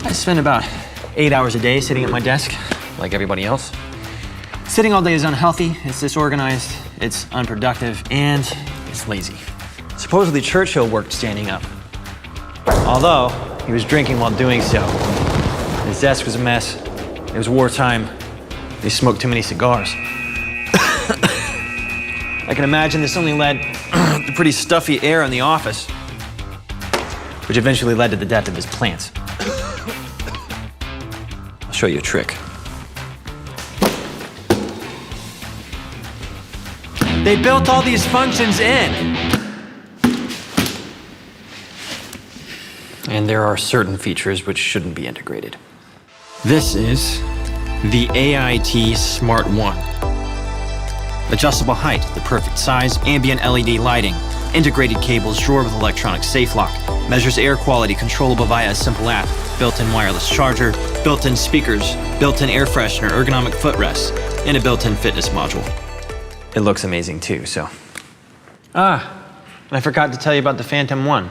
I spend about 8 hours a day sitting at my desk, like everybody else. Sitting all day is unhealthy, it's disorganized, it's unproductive, and it's lazy. Supposedly Churchill worked standing up, although he was drinking while doing so. His desk was a mess, it was wartime, he smoked too many cigars. I can imagine this only led to pretty stuffy air in the office, which eventually led to the death of his plants. I'll show you a trick. They built all these functions in. And there are certain features which shouldn't be integrated. This is the AiT Smart One. Adjustable height, the perfect size, ambient LED lighting, integrated cables, drawer with electronic safe lock, measures air quality, controllable via a simple app, built-in wireless charger, built-in speakers, built-in air freshener, ergonomic footrest, and a built-in fitness module. It looks amazing too, so. And I forgot to tell you about the Phantom One.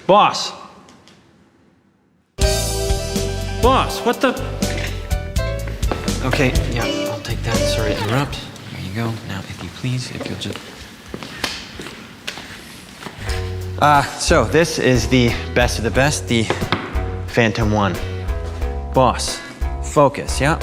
Boss! Boss, what the? Okay, yeah, I'll take that, sorry to interrupt. There you go, now if you please, if you'll just. So this is the best of the best, the Phantom One. Boss, focus, yeah?